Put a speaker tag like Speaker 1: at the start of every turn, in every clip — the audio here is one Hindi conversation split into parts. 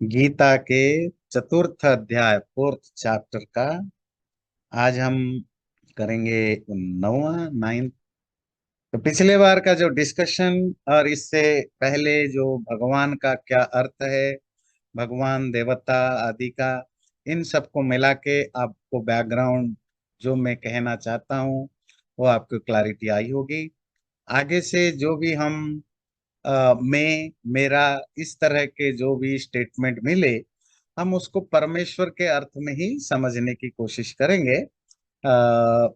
Speaker 1: गीता के चतुर्थ अध्याय फोर्थ चैप्टर का आज हम करेंगे 9वां 9th। तो पिछले बार का जो डिस्कशन और इससे पहले जो भगवान का क्या अर्थ है, भगवान देवता आदि का, इन सबको मिला के आपको बैकग्राउंड जो मैं कहना चाहता हूँ वो आपको क्लैरिटी आई होगी। आगे से जो भी हम मैं मेरा इस तरह के जो भी स्टेटमेंट मिले, हम उसको परमेश्वर के अर्थ में ही समझने की कोशिश करेंगे।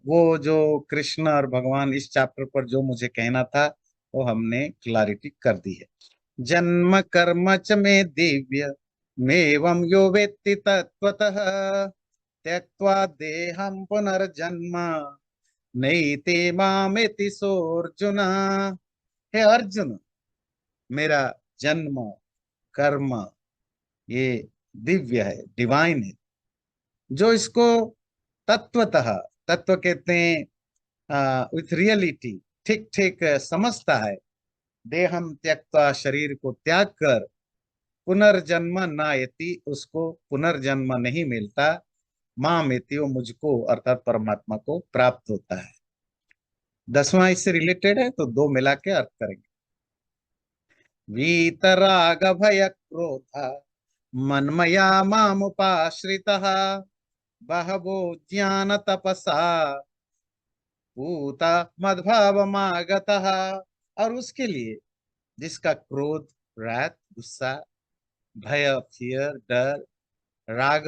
Speaker 1: वो जो कृष्ण और भगवान इस चैप्टर पर जो मुझे कहना था वो हमने क्लैरिटी कर दी है। जन्म कर्म च मे दिव्य मेवं यो वेत्ति तत्त्वतः त्यक्त्वा देहं पुनर्जन्म नैति मामेति सोऽर्जुन। हे अर्जुन, मेरा जन्म कर्म ये दिव्य है, डिवाइन है। जो इसको तत्वतः, तत्व कहते हैं विथ रियलिटी, ठीक ठीक समझता है, देहम त्यक्ता, शरीर को त्याग कर, पुनर्जन्म न यति, उसको पुनर्जन्म नहीं मिलता, माम यति, वो मुझको अर्थात परमात्मा को प्राप्त होता है। 10वां इससे रिलेटेड है तो दो मिला के अर्थ करेंगे। वीतराग भय क्रोध मन्मया मामुपाश्रितः बहवो ज्ञान तपसा पूता मद्भावमागतः। और उसके लिए जिसका क्रोध, wrath, गुस्सा, भय, फियर, डर, राग,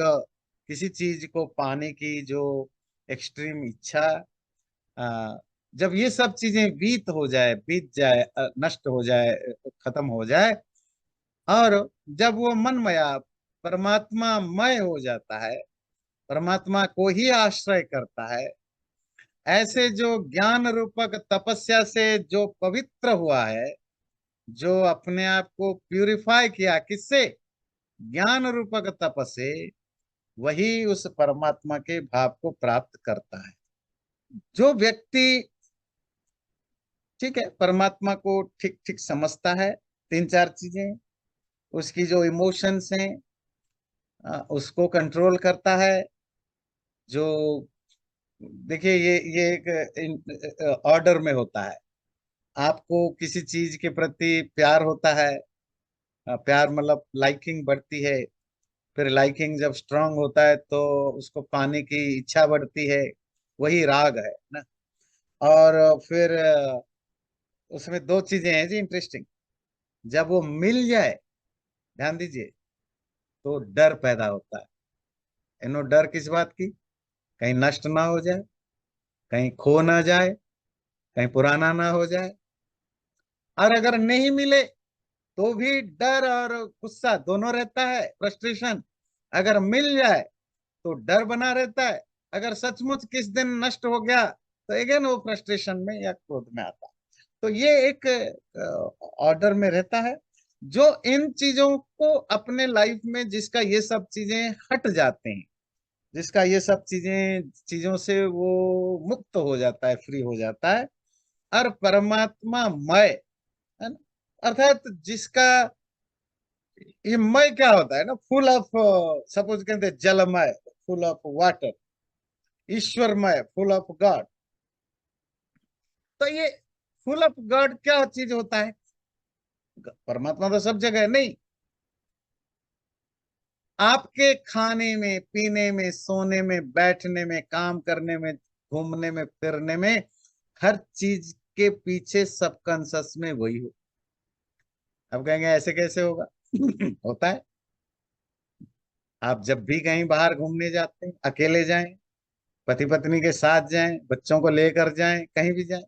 Speaker 1: किसी चीज को पाने की जो एक्सट्रीम इच्छा, जब ये सब चीजें बीत जाए, नष्ट हो जाए, खत्म हो जाए, और जब वो मनमया परमात्मा मय हो जाता है, परमात्मा को ही आश्रय करता है, ऐसे जो ज्ञान रूपक तपस्या से जो पवित्र हुआ है, जो अपने आप को प्यूरिफाई किया, किससे? ज्ञान रूपक तप से, वही उस परमात्मा के भाव को प्राप्त करता है। जो व्यक्ति, ठीक है, परमात्मा को ठीक ठीक समझता है, तीन चार चीजें, उसकी जो इमोशंस हैं उसको कंट्रोल करता है। जो, देखिए, ये एक ऑर्डर में होता है। आपको किसी चीज के प्रति प्यार होता है, प्यार मतलब लाइकिंग बढ़ती है, फिर लाइकिंग जब स्ट्रांग होता है तो उसको पाने की इच्छा बढ़ती है, वही राग है ना। और फिर उसमें दो चीजें हैं जी इंटरेस्टिंग। जब वो मिल जाए, ध्यान दीजिए, तो डर पैदा होता है। इनो डर किस बात की? कहीं नष्ट ना हो जाए, कहीं खो ना जाए, कहीं पुराना ना हो जाए। और अगर नहीं मिले तो भी डर और गुस्सा दोनों रहता है, फ्रस्ट्रेशन। अगर मिल जाए तो डर बना रहता है, अगर सचमुच किस दिन नष्ट हो गया तो अगेन वो फ्रस्ट्रेशन में या क्रोध में आता है। तो ये एक ऑर्डर में रहता है। जो इन चीजों को अपने लाइफ में, जिसका ये सब चीजें हट जाते हैं, जिसका ये सब चीजों से वो मुक्त हो जाता है, फ्री हो जाता है, और परमात्मा मय है ना, अर्थात जिसका ये मय क्या होता है ना, फुल ऑफ, सपोज कहते हैं जलमय, फुल ऑफ वाटर, ईश्वरमय, फुल ऑफ गॉड। तो ये फुल ऑफ गॉड क्या चीज होता है? परमात्मा तो सब जगह है नहीं। आपके खाने में, पीने में, सोने में, बैठने में, काम करने में, घूमने में, फिरने में, हर चीज के पीछे सबकॉन्शियस में वही हो। अब कहेंगे ऐसे कैसे होगा? होता है। आप जब भी कहीं बाहर घूमने जाते हैं, अकेले जाएं, पति पत्नी के साथ जाएं, बच्चों को लेकर जाएं, कहीं भी जाएं,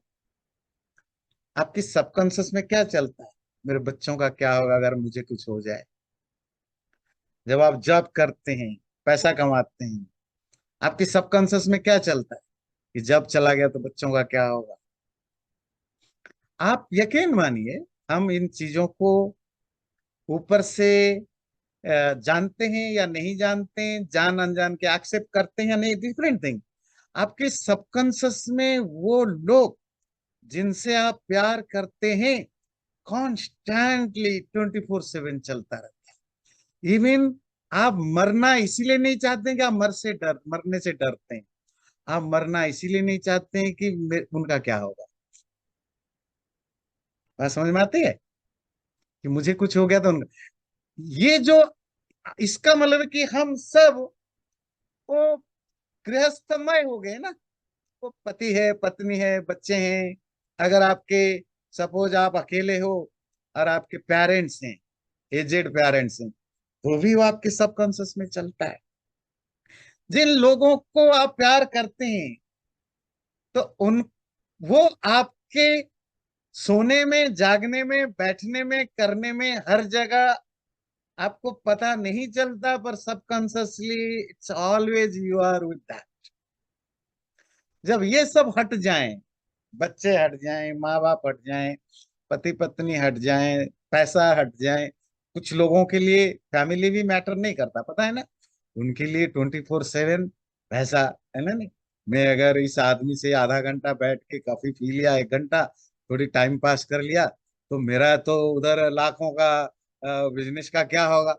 Speaker 1: आपकी सबकॉन्शियस में क्या चलता है? मेरे बच्चों का क्या होगा अगर मुझे कुछ हो जाए? जब आप जॉब करते हैं, पैसा कमाते हैं, आपकी सबकॉन्शियस में क्या चलता है कि जब चला गया तो बच्चों का क्या होगा? आप यकीन मानिए, हम इन चीजों को ऊपर से जानते हैं या नहीं जानते हैं, जान अनजान के एक्सेप्ट करते हैं या नहीं, डिफरेंट थिंग। आपके सबकॉन्शियस में वो लोग जिनसे आप प्यार करते हैं, कॉन्स्टेंटली 24/7 चलता रहता है। इवन आप मरना इसीलिए नहीं चाहते हैं कि आप मरने से डरते हैं। आप मरना इसीलिए नहीं चाहते हैं कि उनका क्या होगा। बात समझ में आती है कि मुझे कुछ हो गया तो उनका, ये जो, इसका मतलब है कि हम सब वो गृहस्थमय हो गए ना। वो पति है, पत्नी है, बच्चे हैं। अगर आपके, सपोज आप अकेले हो और आपके पेरेंट्स हैं, एजेड पेरेंट्स हैं, तो भी वो आपके सबकॉन्शियस में चलता है। जिन लोगों को आप प्यार करते हैं, तो उन, वो आपके सोने में, जागने में, बैठने में, करने में, हर जगह आपको पता नहीं चलता, पर subconsciously it's always you are with that. जब ये सब हट जाएं, बच्चे हट जाएं, माँ बाप हट जाएं, पति पत्नी हट जाएं, पैसा हट जाए, कुछ लोगों के लिए फैमिली भी मैटर नहीं करता, पता है ना। उनके लिए 24/7 पैसा, है ना नहीं। मैं अगर इस आदमी से आधा घंटा बैठ के कॉफी पी लिया, 1 घंटा थोड़ी टाइम पास कर लिया, तो मेरा तो उधर लाखों का बिजनेस का क्या होगा।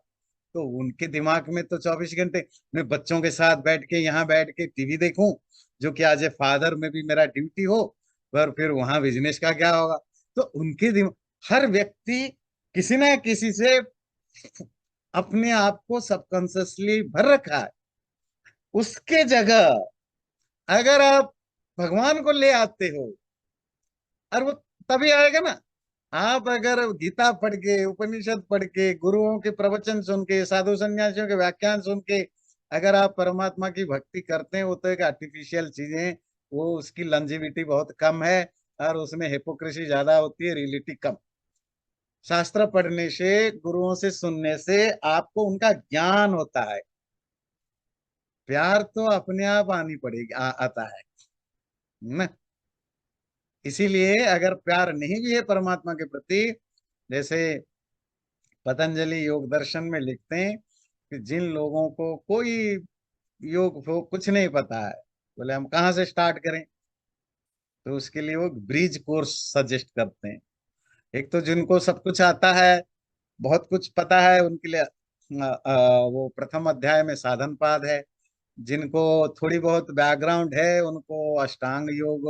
Speaker 1: तो उनके दिमाग में तो 24 घंटे, मैं बच्चों के साथ बैठ के, यहाँ बैठ के टीवी देखूं, जो कि एज ए फादर में भी मेरा ड्यूटी हो, पर फिर वहां बिजनेस का क्या होगा। तो उनके दिमाग, हर व्यक्ति किसी ना किसी से अपने आप को सबकॉन्शियसली भर रखा है। उसके जगह अगर आप भगवान को ले आते हो, और वो तभी आएगा ना। आप अगर गीता पढ़ के, उपनिषद पढ़ के, गुरुओं के प्रवचन सुन के, साधु संन्यासियों के व्याख्यान सुन के अगर आप परमात्मा की भक्ति करते हैं, वो तो एक आर्टिफिशियल चीजें हैं। वो उसकी लंजिविटी बहुत कम है, और उसमें हिपोक्रेसी ज्यादा होती है, रियलिटी कम। शास्त्र पढ़ने से, गुरुओं से सुनने से आपको उनका ज्ञान होता है। प्यार तो अपने आप आनी पड़ेगी, आता है ना। इसीलिए अगर प्यार नहीं भी है परमात्मा के प्रति, जैसे पतंजलि योग दर्शन में लिखते हैं कि जिन लोगों को कोई योग कुछ नहीं पता है, बोले हम कहाँ से स्टार्ट करें, तो उसके लिए वो ब्रिज कोर्स सजेस्ट करते हैं। एक तो जिनको सब कुछ आता है, बहुत कुछ पता है, उनके लिए वो प्रथम अध्याय में साधन पाद है। जिनको थोड़ी बहुत बैकग्राउंड है, उनको अष्टांग योग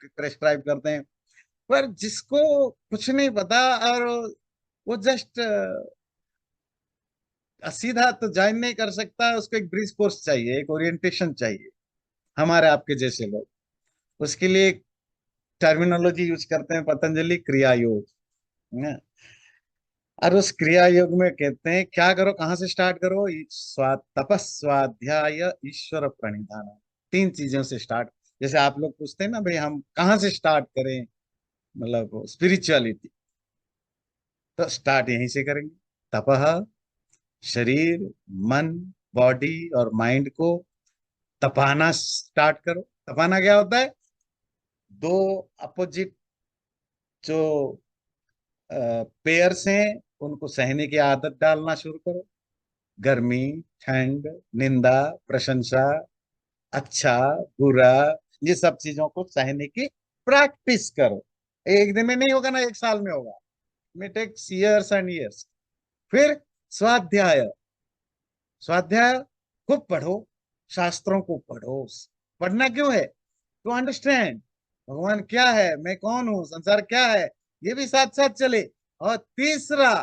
Speaker 1: प्रेस्क्राइब करते हैं। पर जिसको कुछ नहीं पता, और वो जस्ट सीधा तो ज्वाइन नहीं कर सकता, उसको एक ब्रिज कोर्स चाहिए, एक ओरिएंटेशन चाहिए। हमारे आपके जैसे लोग उसके लिए टर्मिनोलॉजी यूज करते हैं, पतंजलि क्रिया योग, है। और उस क्रिया योग में कहते हैं क्या करो, कहाँ से स्टार्ट करो, तपस, स्वाध्याय, ईश्वर प्रणिधान। 3 चीजों से स्टार्ट। जैसे आप लोग पूछते हैं ना भाई हम कहाँ से स्टार्ट करें, मतलब स्पिरिचुअलिटी, तो स्टार्ट यहीं से करेंगे। तपह, शरीर, मन, बॉडी और माइंड को तपाना स्टार्ट करो। तपाना क्या होता है, दो अपोजिट जो पेयर्स हैं, उनको सहने की आदत डालना शुरू करो। गर्मी, ठंड, निंदा, प्रशंसा, अच्छा, बुरा, ये सब चीजों को सहने की प्रैक्टिस करो। एक दिन में नहीं होगा ना, 1 साल में होगा। It takes years and years. फिर स्वाध्याय। स्वाध्याय, खूब पढ़ो, शास्त्रों को पढ़ो। पढ़ना क्यों है, टू अंडरस्टैंड भगवान क्या है, मैं कौन हूं, संसार क्या है, ये भी साथ साथ चले। और तीसरा,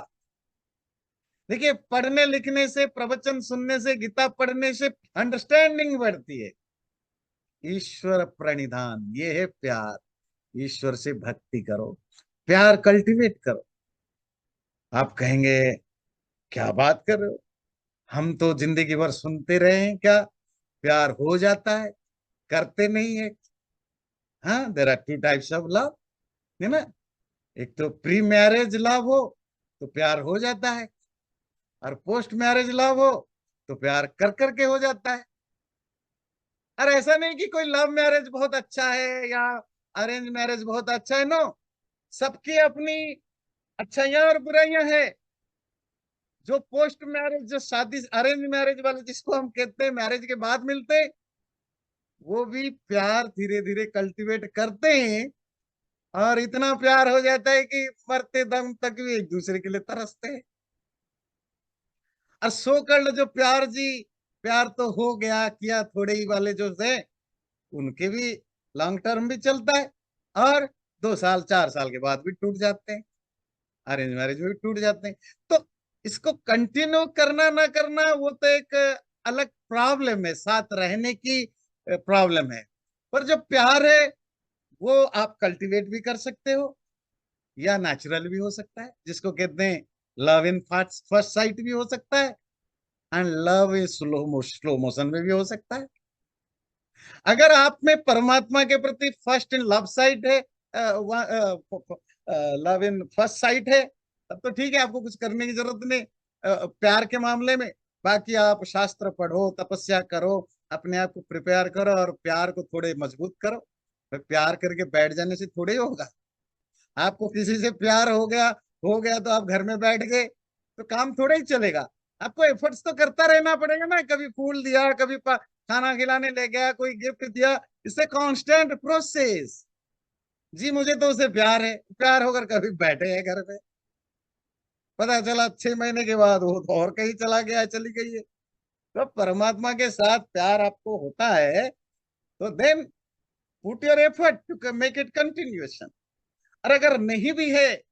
Speaker 1: देखिए, पढ़ने लिखने से, प्रवचन सुनने से, गीता पढ़ने से अंडरस्टैंडिंग बढ़ती है। ईश्वर प्रणिधान, ये है प्यार। ईश्वर से भक्ति करो, प्यार कल्टीवेट करो। आप कहेंगे क्या बात कर रहे हो, हम तो जिंदगी भर सुनते रहे हैं, क्या प्यार हो जाता है, करते नहीं है। हाँ, there are 2 types of love, है ना। एक तो प्री मैरिज लव हो तो प्यार हो जाता है, और पोस्ट मैरिज लव हो तो प्यार कर करके हो जाता है। और ऐसा नहीं कि कोई लव मैरिज बहुत अच्छा है या अरेंज मैरिज बहुत अच्छा है, नो। सबकी अपनी अच्छाइयां और बुराइयां हैं। जो पोस्ट मैरिज, जो शादी, अरेंज मैरिज वाले जिसको हम कहते हैं मैरिज के बाद मिलते हैं, वो भी प्यार धीरे धीरे कल्टीवेट करते हैं, और इतना प्यार हो जाता है कि मरते दम तक भी एक दूसरे के लिए तरसते हैं। और सो कल्ड जो प्यार जी, प्यार तो हो गया किया थोड़े ही वाले जो थे, उनके भी लॉन्ग टर्म भी चलता है, और 2 साल 4 साल के बाद भी टूट जाते हैं, अरेंज मैरिज में भी टूट जाते हैं। तो इसको कंटिन्यू करना ना करना वो तो एक अलग प्रॉब्लम है, साथ रहने की प्रॉब्लम है। पर जो प्यार है वो आप कल्टीवेट भी कर सकते हो, या नेचुरल भी हो सकता है, जिसको कहते हैं love in first first sight भी हो सकता है, and love in slow motion में भी हो सकता है। अगर आप में परमात्मा के प्रति फर्स्ट इन लव साइट है, लव इन फर्स्ट साइट है, तब तो ठीक है, आपको कुछ करने की जरूरत नहीं प्यार के मामले में। बाकी आप शास्त्र पढ़ो, तपस्या करो, अपने आप को प्रिपेयर करो और प्यार को थोड़े मजबूत करो। प्यार करके बैठ जाने से थोड़े ही होगा। आपको किसी से प्यार हो गया तो आप घर में बैठ गए तो काम थोड़ा ही चलेगा। आपको एफर्ट्स तो करता रहना पड़ेगा ना, कभी फूल दिया, कभी खाना खिलाने ले गया, कोई गिफ्ट दिया, इससे कांस्टेंट प्रोसेस। जी मुझे तो उसे प्यार है, प्यार होकर कभी बैठे हैं घर पे, पता चला 6 महीने के बाद वो तो और कहीं चला गया, चली गई है। तो परमात्मा के साथ प्यार आपको होता है तो then put your effort to make it continuation. और अगर नहीं भी है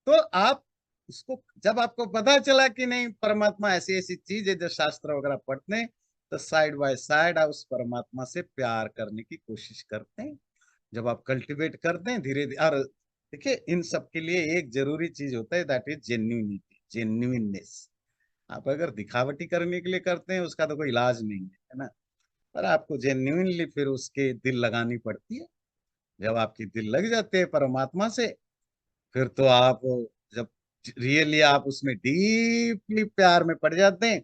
Speaker 1: तो आप उसको, जब आपको पता चला कि नहीं परमात्मा ऐसी ऐसी चीज है जो शास्त्र वगैरह पढ़ते हैं, तो साइड बाय साइड आप उस परमात्मा से प्यार करने की कोशिश करते हैं। जब आप कल्टीवेट करते हैं धीरे धीरे, और देखिए इन सब के लिए एक जरूरी चीज होता है, दैट इज जेन्युइनिटी, जेन्युइननेस। आप अगर दिखावटी करने के लिए करते हैं उसका तो कोई इलाज नहीं है ना। पर आपको जेन्युइनली फिर उसके दिल लगानी पड़ती है। जब आपकी दिल लग जाते हैं परमात्मा से, फिर तो आप, जब रियली आप उसमें डीपली प्यार में पड़ जाते हैं,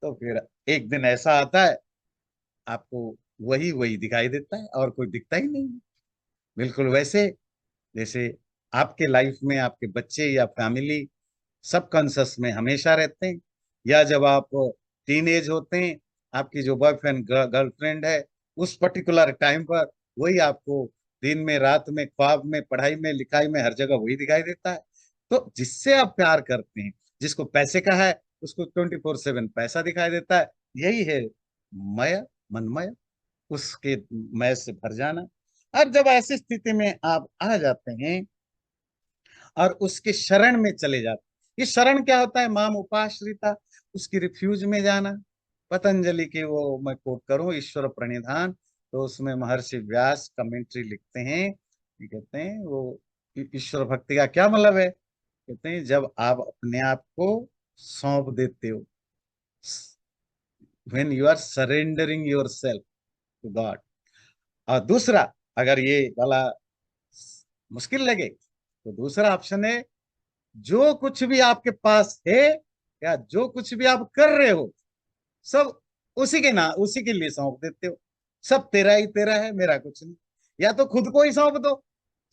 Speaker 1: तो फिर एक दिन ऐसा आता है आपको वही वही दिखाई देता है और कोई दिखता ही नहीं। बिल्कुल वैसे जैसे आपके लाइफ में आपके बच्चे या फैमिली सब कॉन्शस में हमेशा रहते हैं, या जब आप टीन एज होते हैं, आपकी जो बॉयफ्रेंड गर्लफ्रेंड है, उस पर्टिकुलर टाइम पर वही आपको दिन में रात में ख्वाब में पढ़ाई में लिखाई में हर जगह वही दिखाई देता है। तो जिससे आप प्यार करते हैं, जिसको पैसे का है उसको 24/7 पैसा दिखाई देता है, यही है मय, मनमय, उसके मय से भर जाना। अब जब ऐसी स्थिति में आप आ जाते हैं और उसके शरण में चले जाते, ये शरण क्या होता है? माम उपाश्रिता, उसकी रिफ्यूज में जाना। पतंजलि की वो मैं कोट करूं, ईश्वर प्रणिधान, तो उसमें महर्षि व्यास कमेंट्री लिखते हैं, ये कहते हैं वो ईश्वर भक्ति का क्या मतलब है, कहते हैं जब आप अपने आप को सौंप देते हो, when you are surrendering yourself to God. और दूसरा, अगर ये वाला मुश्किल लगे तो दूसरा ऑप्शन है, जो कुछ भी आपके पास है या जो कुछ भी आप कर रहे हो, सब उसी के लिए सौंप देते हो। सब तेरा ही तेरा है, मेरा कुछ नहीं। या तो खुद को ही सौंप दो,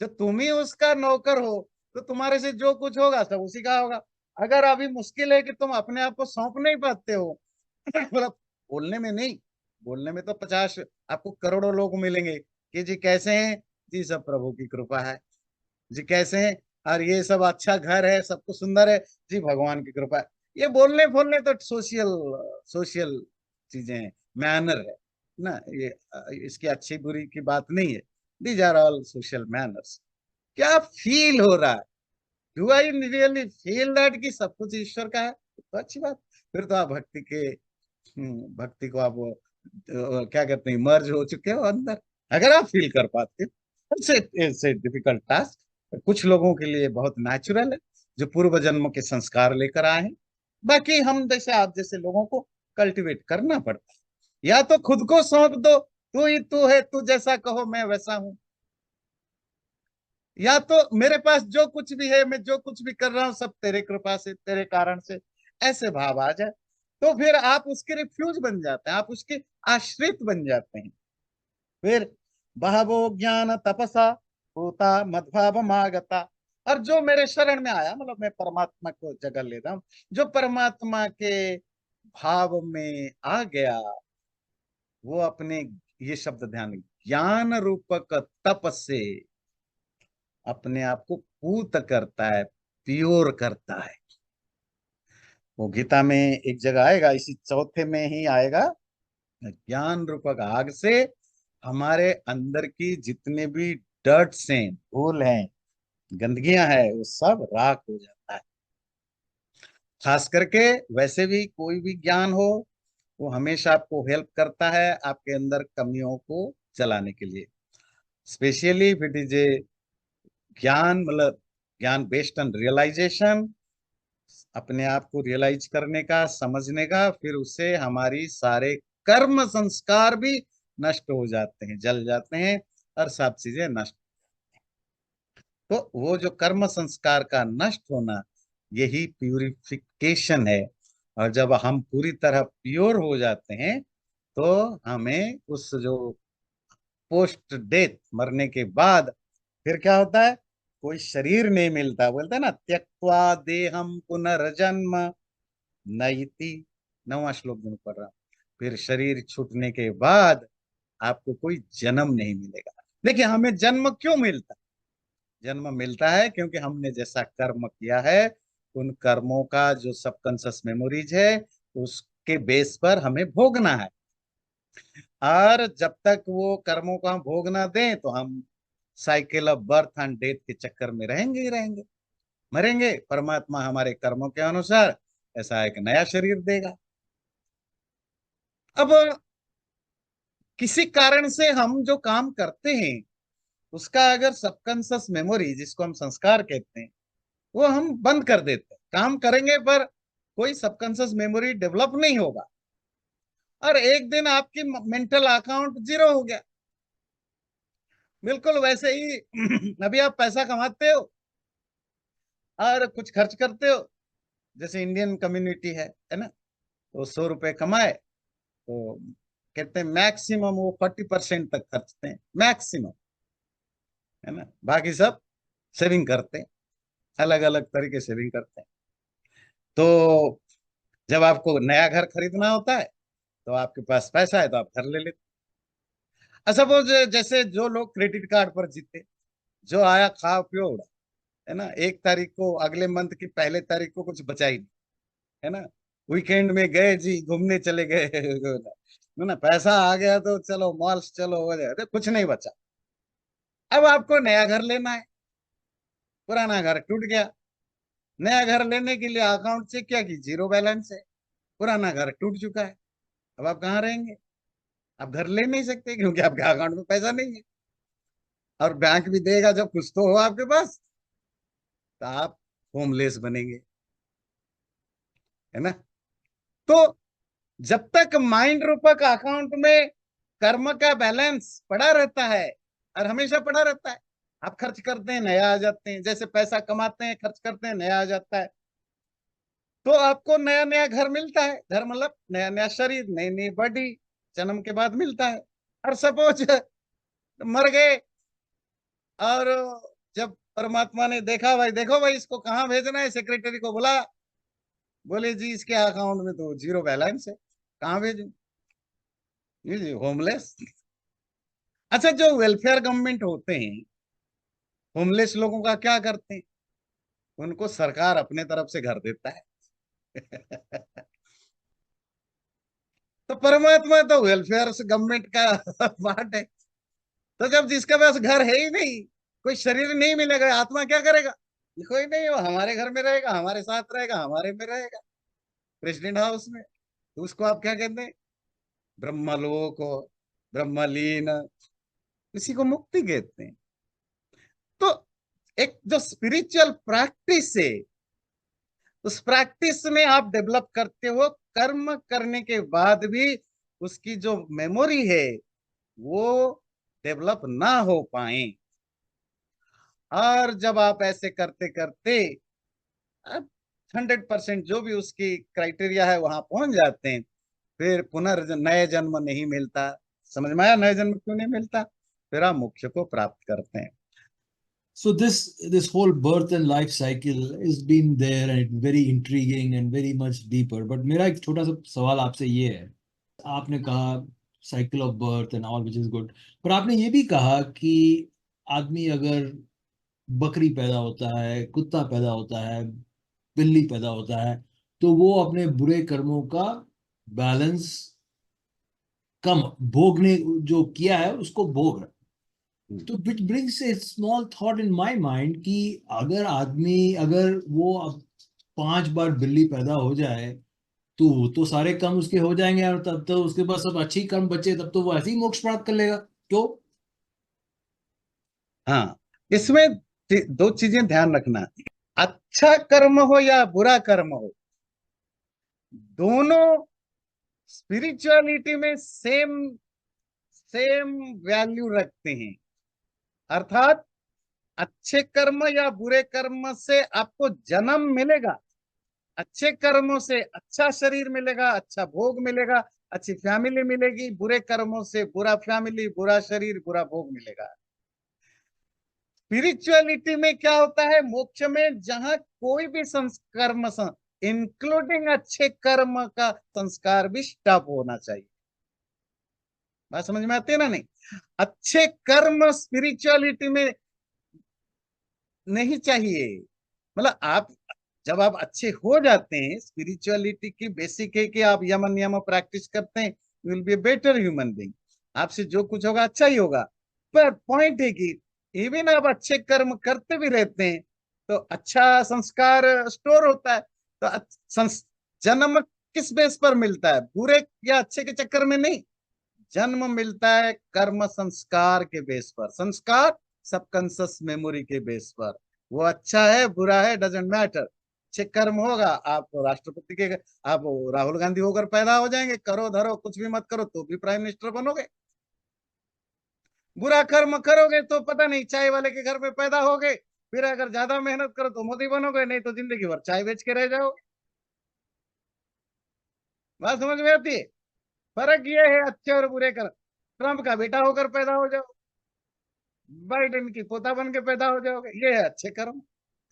Speaker 1: जब तुम ही उसका नौकर हो तो तुम्हारे से जो कुछ होगा सब उसी का होगा। अगर अभी मुश्किल है कि तुम अपने आप को सौंप नहीं पाते हो, मतलब बोलने में नहीं, बोलने में तो 50 आपको करोड़ों लोग मिलेंगे कि जी कैसे हैं, जी सब प्रभु की कृपा है, जी कैसे हैं, और ये सब अच्छा घर है, सब कुछ सुंदर है, जी भगवान की कृपा है। ये बोलने बोलने तो सोशल सोशल चीजें हैं, मैनर है ना ये, इसकी अच्छी बुरी की बात नहीं है। These are all social manners. क्या फील हो रहा है? Do I really feel that कि सब कुछ ईश्वर का है? तो अच्छी बात। फिर तो आप भक्ति को आप क्या कहते हैं, मर्ज हो चुके हो अंदर, अगर आप फील कर पाते हो। इट्स ए डिफिकल्ट टास्क, कुछ लोगों के लिए बहुत नेचुरल है, जो पूर्व जन्म के संस्कार लेकर आए हैं। बाकी हम जैसे आप जैसे लोगों को कल्टीवेट करना पड़ता है। या तो खुद को सौंप दो, तू ही तू है, तू जैसा कहो मैं वैसा हूं। या तो मेरे पास जो कुछ भी है, मैं जो कुछ भी कर रहा हूं सब तेरे कृपा से, तेरे कारण से, ऐसे भाव आ जाए, तो फिर आप उसके रिफ्यूज बन जाते हैं, आप उसके आश्रित बन जाते हैं। फिर बहवो ज्ञान तपसा होता मद्भाव मागता। और जो मेरे शरण में आया, मतलब मैं परमात्मा को जगह ले रहा हूं, जो परमात्मा के भाव में आ गया, वो अपने, ये शब्द ध्यान, ज्ञान रूपक तप से अपने आप को पूत करता है, प्योर करता है। वो गीता में एक जगह आएगा, इसी चौथे में ही आएगा, ज्ञान रूपक आग से हमारे अंदर की जितने भी डर्ट्स हैं, धूल हैं, गंदगियां हैं, वो सब राख हो जाता है। खास करके वैसे भी कोई भी ज्ञान हो, वो हमेशा आपको हेल्प करता है आपके अंदर कमियों को जलाने के लिए। Specially if it is a ज्ञान, मतलब ज्ञान बेस्ड ऑन रियलाइजेशन, अपने आप को रियलाइज करने का, समझने का, फिर उससे हमारी सारे कर्म संस्कार भी नष्ट हो जाते हैं, जल जाते हैं, और सब चीजें नष्ट। तो वो जो कर्म संस्कार का नष्ट होना, यही प्यूरिफिकेशन है। और जब हम पूरी तरह प्योर हो जाते हैं, तो हमें उस जो पोस्ट डेथ, मरने के बाद फिर क्या होता है, कोई शरीर नहीं मिलता। बोलते हैं ना, त्यक्त्वा देहम पुनर्जन्म नयति, 9वां श्लोक में पढ़ रहा हूं। फिर शरीर छूटने के बाद आपको कोई जन्म नहीं मिलेगा। देखिए, हमें जन्म क्यों मिलता है? जन्म मिलता है क्योंकि हमने जैसा कर्म किया है, उन कर्मों का जो सबकॉन्शियस मेमोरीज है, उसके बेस पर हमें भोगना है। और जब तक वो कर्मों को हम भोग ना दें, तो हम cycle of birth and death के चक्कर में रहेंगे ही रहेंगे, मरेंगे। परमात्मा हमारे कर्मों के अनुसार ऐसा एक नया शरीर देगा। अब किसी कारण से हम जो काम करते हैं, उसका अगर सबकॉन्शियस मेमोरी, जिसको हम संस्कार कहते हैं, वो हम बंद कर देते हैं। काम करेंगे पर कोई सबकॉन्शियस मेमोरी डेवलप नहीं होगा, और एक दिन आपकी मेंटल अकाउंट जीरो हो गया। बिल्कुल वैसे ही अभी आप पैसा कमाते हो और कुछ खर्च करते हो। जैसे इंडियन कम्युनिटी है ना, तो 100 रुपए कमाए तो कहते हैं मैक्सिमम वो 40% तक खर्चते हैं, मैक्सिमम, है ना। बाकी सब सेविंग करते हैं, अलग अलग तरीके से सेविंग करते हैं। तो जब आपको नया घर खरीदना होता है, तो आपके पास पैसा है तो आप घर ले लेते हैं। सपोज जैसे जो लोग क्रेडिट कार्ड पर जीते, जो आया खा पियो उड़ा, है ना, 1 तारीख को, अगले मंथ की पहले तारीख को कुछ बचा ही नहीं, है ना। वीकेंड में गए जी, घूमने चले गए है ना, पैसा आ गया तो चलो मॉल्स चलो, हो जाए, तो कुछ नहीं बचा। अब आपको नया घर लेना है, पुराना घर टूट गया। नया घर लेने के लिए अकाउंट चेक किया कि जीरो बैलेंस है, पुराना घर टूट चुका है। अब आप कहाँ रहेंगे? आप घर ले नहीं सकते क्योंकि आपके अकाउंट में पैसा नहीं है। और बैंक भी देगा जब कुछ तो हो आपके पास, तो आप होमलेस बनेंगे, है ना। तो जब तक माइंड रूपक अकाउंट में कर्म का बैलेंस पड़ा रहता है, और हमेशा पड़ा रहता है, आप खर्च करते हैं नया आ जाते हैं, जैसे पैसा कमाते हैं खर्च करते हैं नया आ जाता है। तो आपको नया नया घर मिलता है, घर मतलब नया नया शरीर, नई नई बॉडी, जन्म के बाद मिलता है। और सपोज मर गए, और जब परमात्मा ने देखा, भाई देखो भाई इसको कहाँ भेजना है, सेक्रेटरी को बुला, बोले जी इसके अकाउंट में तो जीरो बैलेंस है, कहाँ भेजूं? ये जी होमलेस। अच्छा, जो वेलफेयर गवर्नमेंट होते हैं, होमलेस लोगों का क्या करते हैं? उनको सरकार अपने तरफ से घर देता है तो परमात्मा तो वेलफेयर गवर्नमेंट का पार्ट है। तो जब जिसके पास घर है ही नहीं, कोई शरीर नहीं मिलेगा, आत्मा क्या करेगा? कोई नहीं, वो हमारे घर में रहेगा, हमारे साथ रहेगा, हमारे में रहेगा, प्रेसिडेंट हाउस में। तो उसको आप क्या कहते हैं? ब्रह्मलोक, ब्रह्मलीन, इसी को मुक्ति कहते हैं। तो एक जो स्पिरिचुअल प्रैक्टिस है, उस प्रैक्टिस में आप डेवलप करते हो, कर्म करने के बाद भी उसकी जो मेमोरी है वो डेवलप ना हो पाए। और जब आप ऐसे करते करते 100% जो भी उसकी क्राइटेरिया है वहां पहुंच जाते हैं, फिर नए जन्म नहीं मिलता। समझ में आया नए जन्म क्यों नहीं मिलता? फिर आप मोक्ष को प्राप्त करते हैं।
Speaker 2: So this whole birth and life cycle has been there and it's very intriguing and very much deeper. But मेरा एक छोटा सा सवाल आपसे ये है, आपने कहा cycle of birth and all which is good, पर आपने ये भी कहा कि आदमी अगर बकरी पैदा होता है, कुत्ता पैदा होता है, बिल्ली पैदा होता है, तो वो अपने बुरे कर्मों का बैलेंस कम भोगने जो किया है उसको भोग रहा है। तो which brings A small thought in my mind कि अगर आदमी, अगर वो अब 5 बार बिल्ली पैदा हो जाए तो वो तो सारे कर्म उसके हो जाएंगे, और तब तो उसके पास सब अच्छी कर्म बचे, तब तो वो ऐसे ही मोक्ष प्राप्त कर लेगा। तो
Speaker 1: हाँ, इसमें दो चीजें ध्यान रखना। अच्छा कर्म हो या बुरा कर्म हो, दोनों स्पिरिचुअलिटी में सेम सेम वैल्यू रखते हैं। अर्थात अच्छे कर्म या बुरे कर्म से आपको जन्म मिलेगा, अच्छे कर्मों से अच्छा शरीर मिलेगा, अच्छा भोग मिलेगा, अच्छी फैमिली मिलेगी। बुरे कर्मों से बुरा फैमिली, बुरा शरीर, बुरा भोग मिलेगा। स्पिरिचुअलिटी में क्या होता है, मोक्ष में जहां कोई भी संस्कर्म इंक्लूडिंग अच्छे कर्म का संस्कार भी स्टॉप होना चाहिए। बात समझ में आती है ना? नहीं, अच्छे कर्म स्पिरिचुअलिटी में नहीं चाहिए। मतलब आप जब आप अच्छे हो जाते हैं, स्पिरिचुअलिटी की बेसिक है कि आप यम नियम प्रैक्टिस करते हैं, you will B a better human being. आपसे जो कुछ होगा अच्छा ही होगा। पर पॉइंट है कि इवन आप अच्छे कर्म करते भी रहते हैं तो अच्छा संस्कार स्टोर होता है। तो जन्म किस बेस पर मिलता है? बुरे या अच्छे के चक्कर में नहीं, जन्म मिलता है कर्म संस्कार के बेस पर। संस्कार सबकॉन्शियस मेमोरी के बेस पर। वो अच्छा है बुरा है डजेंट मैटर। अच्छे कर्म होगा, आप राष्ट्रपति के, आप राहुल गांधी होकर पैदा हो जाएंगे, करो धरो कुछ भी मत करो तो भी प्राइम मिनिस्टर बनोगे। बुरा कर्म करोगे तो पता नहीं चाय वाले के घर में पैदा होगे, फिर अगर ज्यादा मेहनत करो तो मोदी बनोगे, नहीं तो जिंदगी भर चाय बेच के रह जाओगे। बात समझ में आती है? फर्क ये है अच्छे और बुरे कर्म। ट्रंप का बेटा होकर पैदा हो जाओ, बाइडेन की पोता बन के पैदा हो जाओगे, ये है अच्छे कर्म।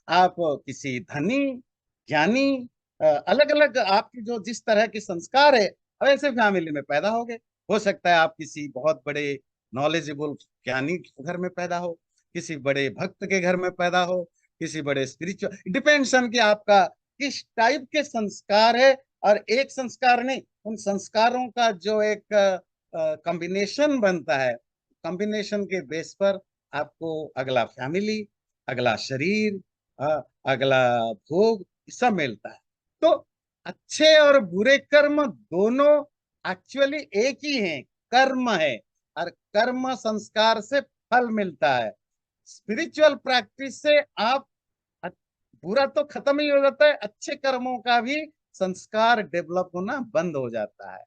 Speaker 1: आप किसी धनी, ज्ञानी, अलग अलग आपकी जो जिस तरह की संस्कार है वैसे फैमिली में पैदा होगे। हो सकता है आप किसी बहुत बड़े नॉलेजेबल ज्ञानी के घर में पैदा हो, किसी बड़े भक्त के घर में पैदा हो, किसी बड़े स्पिरिचुअल, डिपेंड्स ऑन कि आपका किस टाइप के संस्कार है। और एक संस्कार नहीं, उन संस्कारों का जो एक कॉम्बिनेशन बनता है, कॉम्बिनेशन के बेस पर आपको अगला फैमिली, अगला शरीर, अगला भोग सब मिलता है। तो अच्छे और बुरे कर्म दोनों एक्चुअली एक ही हैं, कर्म है। और कर्म संस्कार से फल मिलता है। स्पिरिचुअल प्रैक्टिस से आप बुरा तो खत्म ही हो जाता है, अच्छे कर्मों का भी संस्कार डेवलप होना बंद हो जाता है।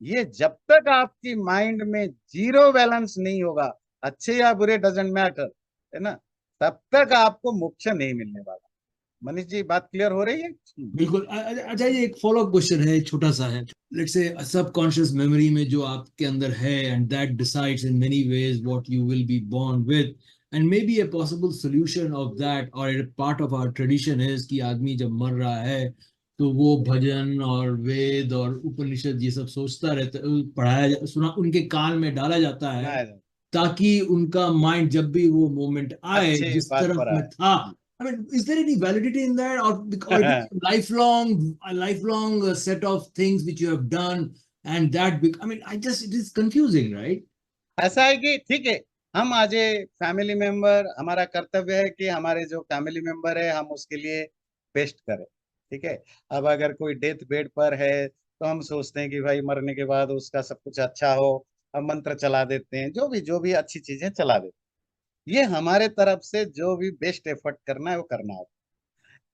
Speaker 1: ये जब तक आपकी माइंड में जीरो बैलेंस नहीं होगा, अच्छे या बुरे डजेंट मैटर, है ना, तब तक आपको मोक्ष नहीं मिलने वाला। मनीष जी, बात क्लियर हो रही है?
Speaker 2: बिल्कुल। अच्छा, ये एक फॉलो अप क्वेश्चन है, छोटा सा है। लेट्स से सबकॉन्शियस मेमोरी में जो आपके अंदर है, and that decides in many ways what you will be born with, and may be a possible solution of that और part of our tradition is कि आदमी जब मर रहा है तो वो भजन और वेद और उपनिषद ये सब सोचता रहता, सुना, उनके कान में डाला जाता है,
Speaker 1: सुनाया जाए,
Speaker 2: ताकि उनका माइंड जब भी वो मोमेंट आए
Speaker 1: अच्छे
Speaker 2: जिस
Speaker 1: बात
Speaker 2: तरफ
Speaker 1: पर
Speaker 2: में
Speaker 1: आए।
Speaker 2: था, I mean, is there any validity in that, or it is a lifelong set of things which you have done, and that I mean, it is confusing, right?
Speaker 1: ऐसा है कि ठीक है, हम आज फैमिली मेंबर, हमारा कर्तव्य है कि हमारे जो फैमिली मेंबर है हम उसके लिए बेस्ट करें। ठीक है, अब अगर कोई डेथ बेड पर है तो हम सोचते हैं कि भाई मरने के बाद उसका सब कुछ अच्छा हो, हम मंत्र चला देते हैं, जो भी अच्छी चीजें चला देते हैं। ये हमारे तरफ से जो भी बेस्ट एफर्ट करना है वो करना है।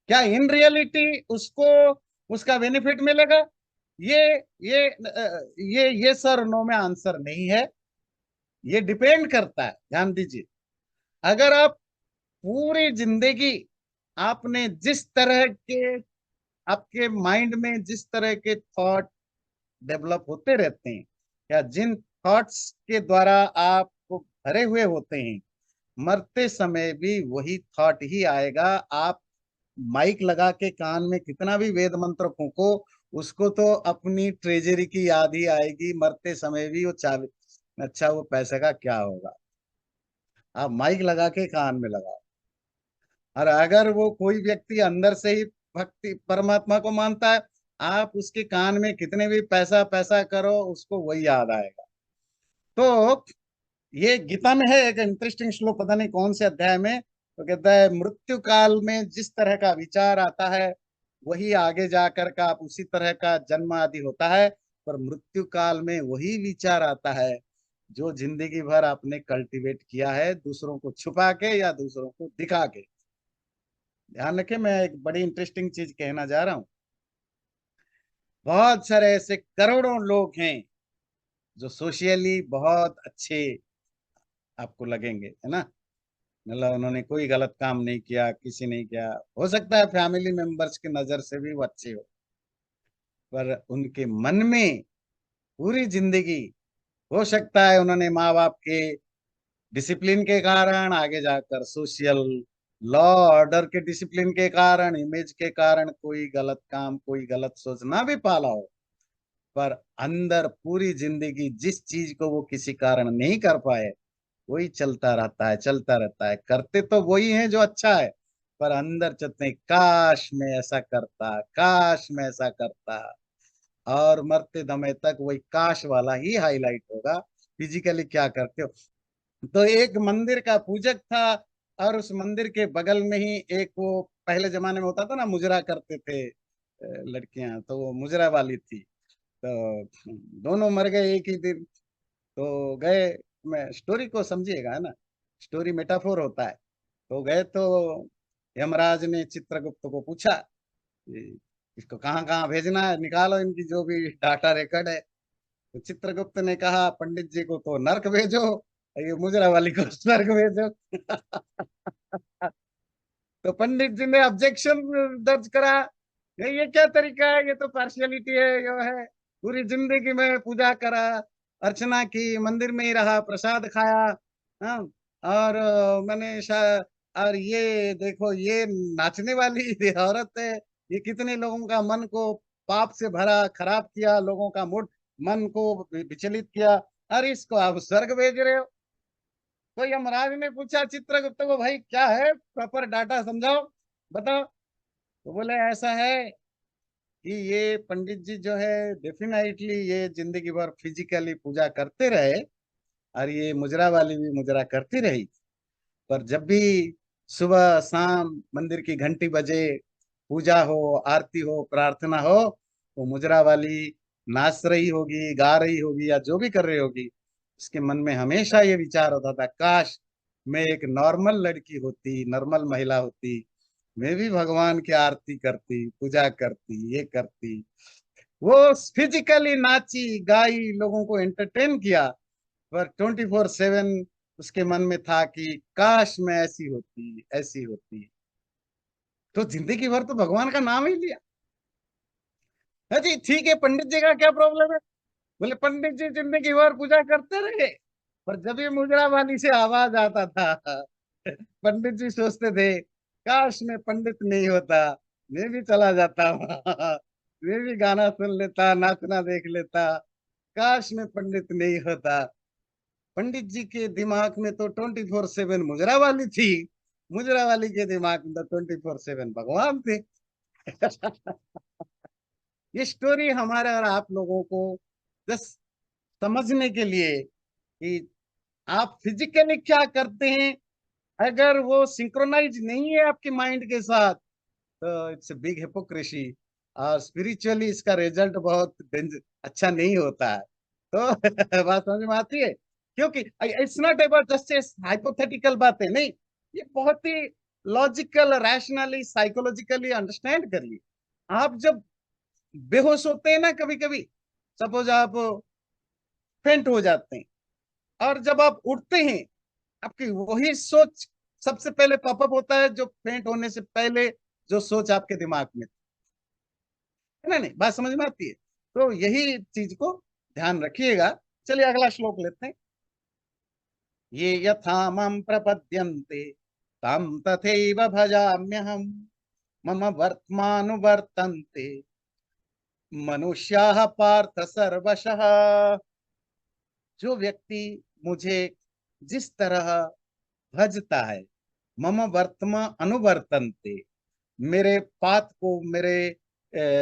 Speaker 1: क्या इन रियलिटी उसको उसका बेनिफिट मिलेगा? ये ये ये सर नो में आंसर नहीं है। ये डिपेंड करता है, ध्यान दीजिए। अगर आप पूरी जिंदगी आपने जिस तरह के, आपके माइंड में जिस तरह के थॉट डेवलप होते रहते हैं, या जिन थॉट्स के द्वारा आप भरे हुए होते हैं, मरते समय भी वही थॉट ही आएगा। आप माइक लगा के कान में कितना भी वेद मंत्र फूको, उसको तो अपनी ट्रेजरी की याद ही आएगी मरते समय भी। वो चाबी, अच्छा वो पैसे का क्या होगा, आप माइक लगा के कान में लगाओ। और अगर वो कोई व्यक्ति अंदर से ही भक्ति परमात्मा को मानता है, आप उसके कान में कितने भी पैसा पैसा करो उसको वही याद आएगा। तो ये गीता में है एक इंटरेस्टिंग श्लोक, पता नहीं कौन से अध्याय में, तो कहता है मृत्यु काल में जिस तरह का विचार आता है वही आगे जाकर का आप उसी तरह का जन्म आदि होता है, पर मृत्यु काल में वही विचार आता है जो जिंदगी भर आपने कल्टीवेट किया है, दूसरों को छुपा के या दूसरों को दिखा के। ध्यान रखें, मैं एक बड़ी इंटरेस्टिंग चीज कहना जा रहा हूं। बहुत सारे ऐसे करोड़ों लोग हैं जो सोशली बहुत अच्छे आपको लगेंगे, है ना, मतलब उन्होंने कोई गलत काम नहीं किया, किसी नहीं किया, हो सकता है फैमिली मेंबर्स की नजर से भी वो अच्छे हो, पर उनके मन में पूरी जिंदगी, हो सकता है उन्होंने माँ बाप के डिसिप्लिन के कारण, आगे जाकर सोशल लॉ ऑर्डर के डिसिप्लिन के कारण, इमेज के कारण कोई गलत काम, कोई गलत सोच ना भी पाला हो, पर अंदर पूरी जिंदगी जिस चीज को वो किसी कारण नहीं कर पाए वही चलता रहता है, चलता रहता है। करते तो वही है जो अच्छा है, पर अंदर चलते हैं, काश मैं ऐसा करता, काश मैं ऐसा करता, और मरते दमे तक वही काश वाला ही हाईलाइट होगा। फिजिकली क्या करते हो? तो एक मंदिर का पूजक था, और उस मंदिर के बगल में ही एक, वो पहले जमाने में होता था ना, मुजरा करते थे लड़कियां, तो वो मुजरा वाली थी। तो दोनों मर गए एक ही दिन। तो गए, मैं स्टोरी को समझिएगा, है ना, स्टोरी मेटाफोर होता है। तो गए तो यमराज ने चित्रगुप्त को पूछा कि इसको कहाँ कहाँ भेजना है, निकालो इनकी जो भी डाटा रिकॉर्ड है। तो चित्रगुप्त ने कहा पंडित जी को तो नर्क भेजो, ये मुजरा वाली को स्वर्ग भेजो। तो पंडित जी ने ऑब्जेक्शन दर्ज करा, ये क्या तरीका है, ये तो पार्शियलिटी है, ये है। पूरी जिंदगी में पूजा करा, अर्चना की, मंदिर में ही रहा, प्रसाद खाया, हाँ, और और ये देखो, ये नाचने वाली औरत है, ये कितने लोगों का मन को पाप से भरा, खराब किया, लोगों का मूड, मन को विचलित किया, और इसको आप स्वर्ग भेज रहे हो। तो यमराज ने पूछा चित्रगुप्त को, भाई क्या है, प्रॉपर डाटा समझाओ, बताओ। तो बोले ऐसा है कि ये पंडित जी जो है डेफिनेटली ये जिंदगी भर फिजिकली पूजा करते रहे, और ये मुजरा वाली भी मुजरा करती रही, पर जब भी सुबह शाम मंदिर की घंटी बजे, पूजा हो, आरती हो, प्रार्थना हो, तो मुजरा वाली नाच रही होगी, गा रही होगी, या जो भी कर रही होगी, उसके मन में हमेशा ये विचार होता था, काश मैं एक नॉर्मल लड़की होती, नॉर्मल महिला होती, मैं भी भगवान की आरती करती, पूजा करती, ये करती। वो फिजिकली नाची गाई, लोगों को एंटरटेन किया, पर 24/7 उसके मन में था कि काश मैं ऐसी होती, ऐसी होती। तो जिंदगी भर तो भगवान का नाम ही लिया। है जी, ठीक है, पंडित जी का क्या प्रॉब्लम है? बोले पंडित जी जिंदगी भर पूजा करते रहे, पर जब ये मुजरा वाली से आवाज आता था, पंडित जी सोचते थे, काश मैं पंडित नहीं होता, मैं भी चला जाता वहां, मैं भी गाना सुन लेता, नाचना देख लेता, काश मैं पंडित नहीं होता। पंडित जी के दिमाग में तो 24/7 मुजरा वाली थी, मुजरा वाली के दिमाग में तो 24/7 भगवान थे। ये स्टोरी हमारे और आप लोगों को जस्ट समझने के लिए कि आप फिजिकली क्या करते हैं, अगर वो सिंक्रोनाइज नहीं है आपके माइंड के साथ, तो इट्स बिग हिपोक्रेसी, और स्पिरिचुअली इसका रिजल्ट बहुत अच्छा नहीं होता है। तो बात समझ में आती है, क्योंकि it's not about just hypothetical बातें नहीं, ये बहुत ही लॉजिकल, रैशनली, साइकोलॉजिकली अंडरस्टैंड करिए। आप जब बेहोश होते हैं ना, कभी कभी सपोज आप फेंट हो जाते हैं, और जब आप उठते हैं, आपकी वही सोच सबसे पहले पॉपअप होता है जो फेंट होने से पहले जो सोच आपके दिमाग में थी। है ना, नहीं बात समझ में आती है? तो यही चीज को ध्यान रखिएगा। चलिए अगला श्लोक लेते हैं। ये यथा माम प्रपद्यन्ते ताम तथैव भजाम्यहम्, मम वर्त्मानुवर्तन्ते मनुष्याः पार्थ सर्वशः। जो व्यक्ति मुझे जिस तरह भजता है, मम वर्त्म अनुवर्तन्ते, मेरे पाथ को, मेरे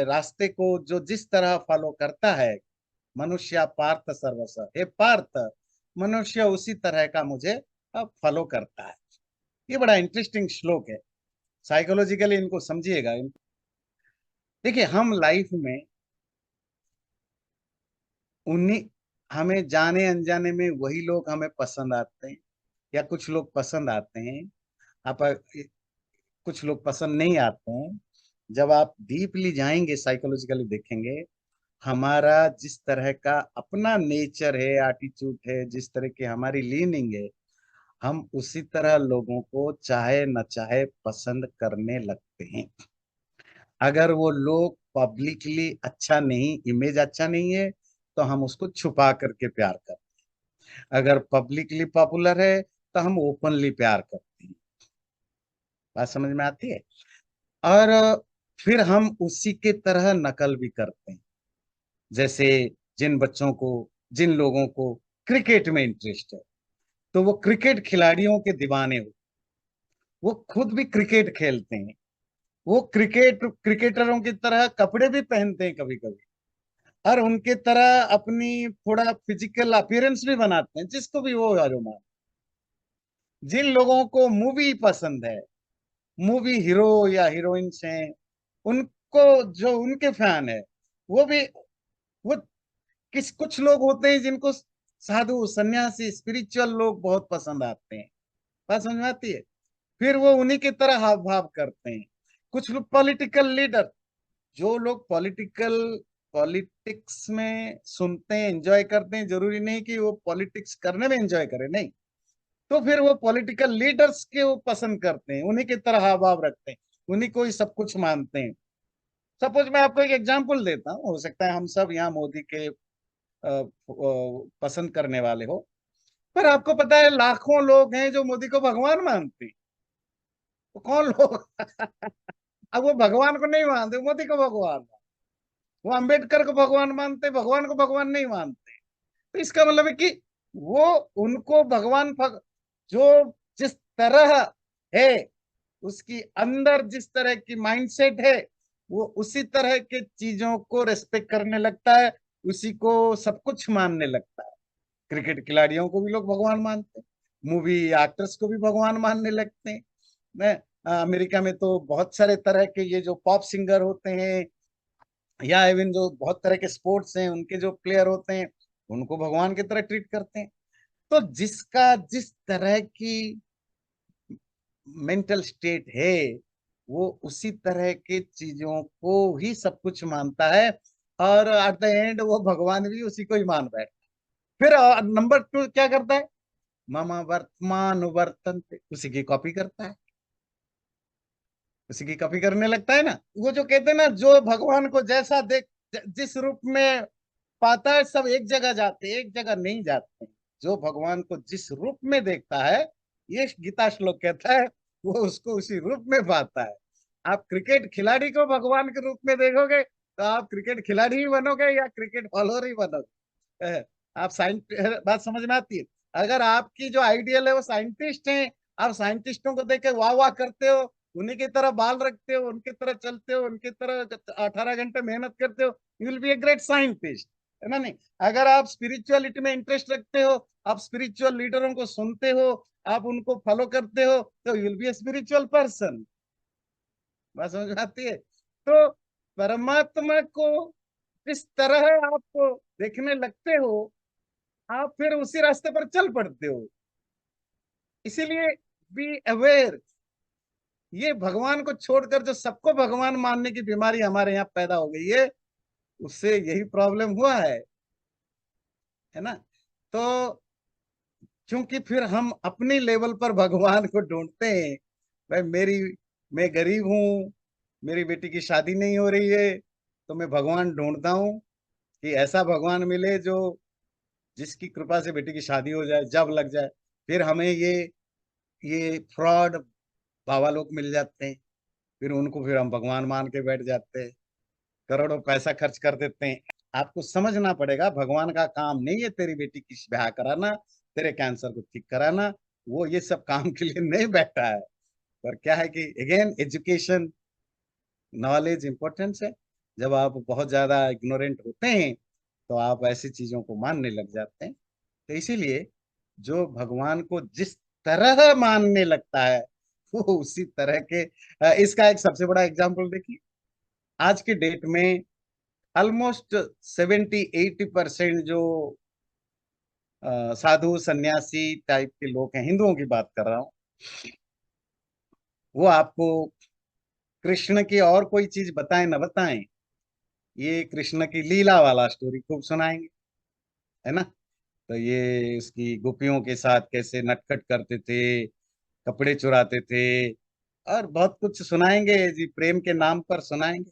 Speaker 1: रास्ते को जो जिस तरह फॉलो करता है, मनुष्य पार्थ सर्वस, हे पार्थ, मनुष्य उसी तरह का मुझे अब फॉलो करता है। ये बड़ा इंटरेस्टिंग श्लोक है, साइकोलॉजिकली इनको समझिएगा। देखिए, हम लाइफ में उन्हीं, हमें जाने अनजाने में वही लोग हमें पसंद आते हैं, या कुछ लोग पसंद आते हैं, आप कुछ लोग पसंद नहीं आते हैं। जब आप डीपली जाएंगे, साइकोलॉजिकली देखेंगे, हमारा जिस तरह का अपना नेचर है, एटीट्यूड है, जिस तरह की हमारी लीनिंग है, हम उसी तरह लोगों को चाहे न चाहे पसंद करने लगते हैं। अगर वो लोग पब्लिकली अच्छा नहीं, इमेज अच्छा नहीं है, तो हम उसको छुपा करके प्यार करते हैं। अगर पब्लिकली पॉपुलर है, तो हम ओपनली प्यार करते हैं। बात समझ में आती है? और फिर हम उसी के तरह नकल भी करते हैं। जैसे जिन बच्चों को, जिन लोगों को क्रिकेट में इंटरेस्ट है, तो वो क्रिकेट खिलाड़ियों के दीवाने हो, वो खुद भी क्रिकेट खेलते हैं, वो क्रिकेटरों की तरह कपड़े भी पहनते हैं कभी कभी, और उनके तरह अपनी थोड़ा फिजिकल अपीयरेंस भी बनाते हैं, जिसको भी वो यारो मान। जिन लोगों को मूवी पसंद है, मूवी हीरो या हीरोइंस हैं, उनको, जो उनके फैन है, वो भी, वो कुछ लोग होते हैं जिनको साधु सन्यासी स्पिरिचुअल लोग बहुत पसंद आते हैं। बात समझ में आती है? फिर वो उन्हीं की तरह हाव भाव करते हैं। कुछ लोग पॉलिटिकल लीडर, जो लोग पॉलिटिक्स में सुनते हैं, एंजॉय करते हैं, जरूरी नहीं कि वो पॉलिटिक्स करने में एंजॉय करें, नहीं, तो फिर वो पॉलिटिकल लीडर्स के वो पसंद करते हैं, उन्हीं की तरह हाव भाव रखते हैं, उन्हीं को ही सब कुछ मानते हैं। सपोज मैं आपको एक एग्जांपल देता हूँ, हो सकता है हम सब यहाँ मोदी के पसंद करने वाले हो, पर आपको पता है लाखों लोग हैं जो मोदी को भगवान मानते हैं। तो कौन लोग अब वो भगवान को नहीं मानते, मोदी को भगवान मानते। वो अंबेडकर को भगवान मानते, भगवान को भगवान नहीं मानते। तो इसका मतलब है कि वो, उनको भगवान जो जिस तरह है, उसकी अंदर जिस तरह की माइंडसेट है, वो उसी तरह के चीजों को रेस्पेक्ट करने लगता है, उसी को सब कुछ मानने लगता है। क्रिकेट खिलाड़ियों को भी लोग भगवान मानते हैं, मूवी एक्टर्स को भी भगवान मानने लगते हैं। मैं अमेरिका में तो बहुत सारे तरह के ये जो पॉप सिंगर होते हैं, या इवन जो बहुत तरह के स्पोर्ट्स हैं, उनके जो प्लेयर होते हैं, उनको भगवान की तरह ट्रीट करते हैं। तो जिसका जिस तरह की मेंटल स्टेट है, वो उसी तरह के चीजों को ही सब कुछ मानता है, और एट द एंड वो भगवान भी उसी को ही मान बैठता है। फिर नंबर टू क्या करता है? मम वर्तमान वर्तन्ते, उसी की कॉपी करता है, उसी की कॉपी करने लगता है ना। वो जो कहते हैं ना, जो भगवान को जैसा देख, जिस रूप में पाता है, सब एक जगह जाते हैं, एक जगह नहीं जाते। जो भगवान को जिस रूप में देखता है, ये गीता श्लोक कहता है, वो उसको उसी रूप में पाता है। आप क्रिकेट खिलाड़ी को भगवान के रूप में देखोगे, तो आप क्रिकेट खिलाड़ी ही बनोगे या क्रिकेट फॉलोअर ही बनोगे। आप साइंस, बात समझ में आती है? अगर आपकी जो आइडियल है वो साइंटिस्ट है, आप साइंटिस्टों को देख के वाह वाह करते हो, उन्हीं की तरह बाल रखते हो, उनकी तरह चलते हो, उनकी तरह 18 घंटे मेहनत करते हो, you will B a great scientist, है ना? नहीं, अगर आप स्पिरिचुअलिटी में इंटरेस्ट रखते हो, आप स्पिरिचुअल लीडरों को सुनते हो, आप उनको फॉलो करते हो, तो you will B a spiritual person. बात समझ में आती है? तो परमात्मा को जिस तरह आप देखने लगते हो, आप फिर उसी रास्ते पर चल पड़ते हो। इसीलिए बी अवेयर। ये भगवान को छोड़कर जो सबको भगवान मानने की बीमारी हमारे यहाँ पैदा हो गई है, उससे यही प्रॉब्लम हुआ है ना? तो क्योंकि फिर हम अपनी लेवल पर भगवान को ढूंढते हैं। भाई मैं गरीब हूँ, मेरी बेटी की शादी नहीं हो रही है, तो मैं भगवान ढूंढता हूँ कि ऐसा भगवान मिले जो, जिसकी कृपा से बेटी की शादी हो जाए, जब लग जाए। फिर हमें ये फ्रॉड बाबा लोग मिल जाते हैं, फिर उनको फिर हम भगवान मान के बैठ जाते हैं, करोड़ों पैसा खर्च कर देते हैं। आपको समझना पड़ेगा, भगवान का काम नहीं है तेरी बेटी की ब्याह कराना, तेरे कैंसर को ठीक कराना। वो ये सब काम के लिए नहीं बैठा है। पर क्या है कि अगेन एजुकेशन, नॉलेज इंपॉर्टेंस है। जब आप बहुत ज्यादा इग्नोरेंट होते हैं तो आप ऐसी चीजों को मानने लग जाते हैं। तो इसीलिए जो भगवान को जिस तरह मानने लगता है वो उसी तरह के इसका एक सबसे बड़ा एग्जाम्पल देखिए। आज के डेट में ऑलमोस्ट 70-80% जो साधु सन्यासी टाइप के लोग हैं, हिंदुओं की बात कर रहा हूँ, वो आपको कृष्ण की और कोई चीज बताएं न बताएं, ये कृष्ण की लीला वाला स्टोरी खूब सुनाएंगे, है ना। तो ये उसकी गोपियों के साथ कैसे नटखट करते थे, कपड़े चुराते थे, और बहुत कुछ सुनाएंगे जी, प्रेम के नाम पर सुनाएंगे।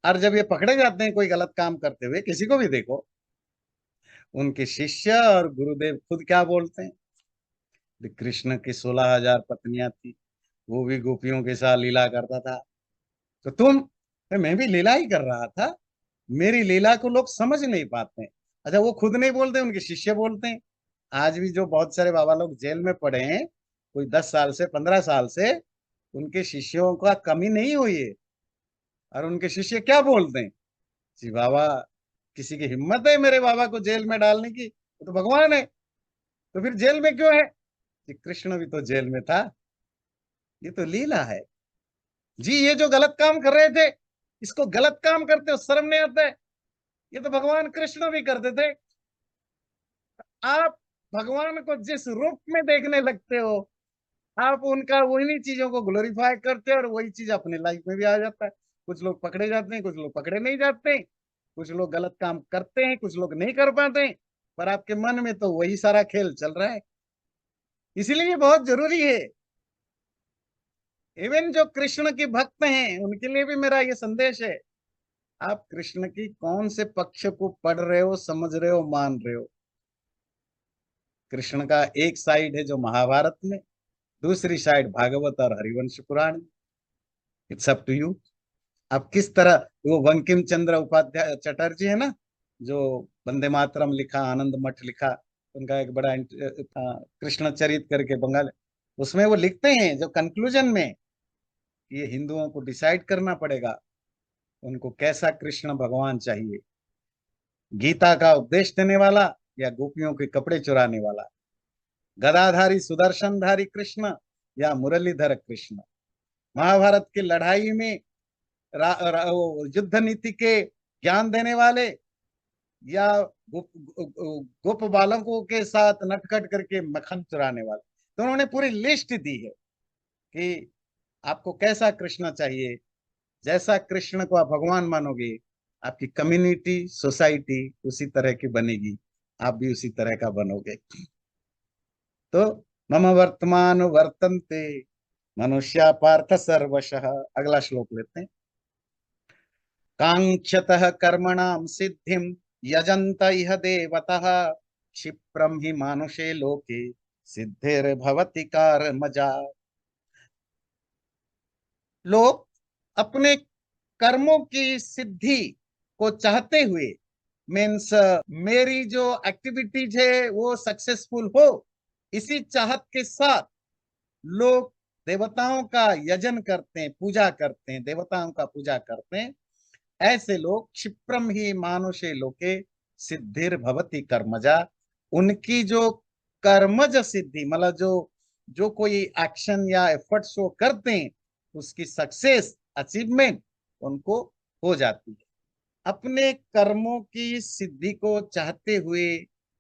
Speaker 1: और जब ये पकड़े जाते हैं कोई गलत काम करते हुए, किसी को भी देखो, उनके शिष्य और गुरुदेव खुद क्या बोलते हैं, कि कृष्ण की 16,000 पत्नियां थी, वो भी गोपियों के साथ लीला करता था, तो मैं भी लीला ही कर रहा था। मेरी लीला को लोग समझ नहीं पाते हैं। अच्छा, वो खुद नहीं बोलते, उनके शिष्य बोलते हैं। आज भी जो बहुत सारे बाबा लोग जेल में पड़े हैं, कोई 10 साल से 15 साल से, उनके शिष्यों का कमी नहीं हुई है। और उनके शिष्य क्या बोलते हैं, जी बाबा, किसी की हिम्मत है मेरे बाबा को जेल में डालने की, वो तो भगवान है, तो फिर जेल में क्यों है, जी कृष्ण भी तो जेल में था, ये तो लीला है। जी ये जो गलत काम कर रहे थे, इसको गलत काम करते हो शर्म नहीं आता है, ये तो भगवान कृष्ण भी करते थे। आप भगवान को जिस रूप में देखने लगते हो, आप उनका वही चीजों को ग्लोरीफाई करते हो, और वही चीज अपने लाइफ में भी आ जाता है। कुछ लोग पकड़े जाते हैं, कुछ लोग पकड़े नहीं जाते, कुछ लोग गलत काम करते हैं, कुछ लोग नहीं कर पाते, पर आपके मन में तो वही सारा खेल चल रहा है। इसीलिए ये बहुत जरूरी है। इवन जो कृष्ण के भक्त हैं उनके लिए भी मेरा ये संदेश है, आप कृष्ण की कौन से पक्ष को पढ़ रहे हो, समझ रहे हो, मान रहे हो। कृष्ण का एक साइड है जो महाभारत में, दूसरी साइड भागवत और हरिवंश पुराण में। इट्स अप टू यू, आप किस तरह। वो बंकिम चंद्र उपाध्याय चटर्जी है ना, जो वंदे मातरम लिखा, आनंद मठ लिखा, उनका एक बड़ा कृष्ण चरित करके बंगाल, उसमें वो लिखते हैं जो कंक्लूजन में, कि ये हिंदुओं को डिसाइड करना पड़ेगा उनको कैसा कृष्ण भगवान चाहिए, गीता का उपदेश देने वाला या गोपियों के कपड़े चुराने वाला, गदाधारी सुदर्शनधारी कृष्ण या मुरलीधर कृष्ण, महाभारत की लड़ाई में वो युद्ध नीति के ज्ञान देने वाले, या गोप गोप बालकों के साथ नटखट करके मक्खन चुराने वाले। तो उन्होंने पूरी लिस्ट दी है कि आपको कैसा कृष्ण चाहिए। जैसा कृष्ण को आप भगवान मानोगे, आपकी कम्युनिटी सोसाइटी उसी तरह की बनेगी, आप भी उसी तरह का बनोगे। तो मम वर्तमान वर्तन्ते मनुष्या पार्थ सर्वशः, अगला श्लोक लेते हैं। कांक्षतः कर्मणां सिद्धिं यजन्त इह देवतः, क्षिप्रम हि मानुषे लोके सिद्धिर्भवति कर्मजा। लोग अपने कर्मों की सिद्धि को चाहते हुए, मीन्स मेरी जो एक्टिविटीज है वो सक्सेसफुल हो, इसी चाहत के साथ लोग देवताओं का यजन करते हैं, पूजा करते हैं, देवताओं का पूजा करते हैं। ऐसे लोग क्षिप्रम ही मानुषे लोके सिद्धिर भवति कर्मजा, उनकी जो कर्मज सिद्धि, मतलब जो जो कोई एक्शन या एफर्ट्स वो करते हैं, उसकी सक्सेस अचीवमेंट उनको हो जाती है। अपने कर्मों की सिद्धि को चाहते हुए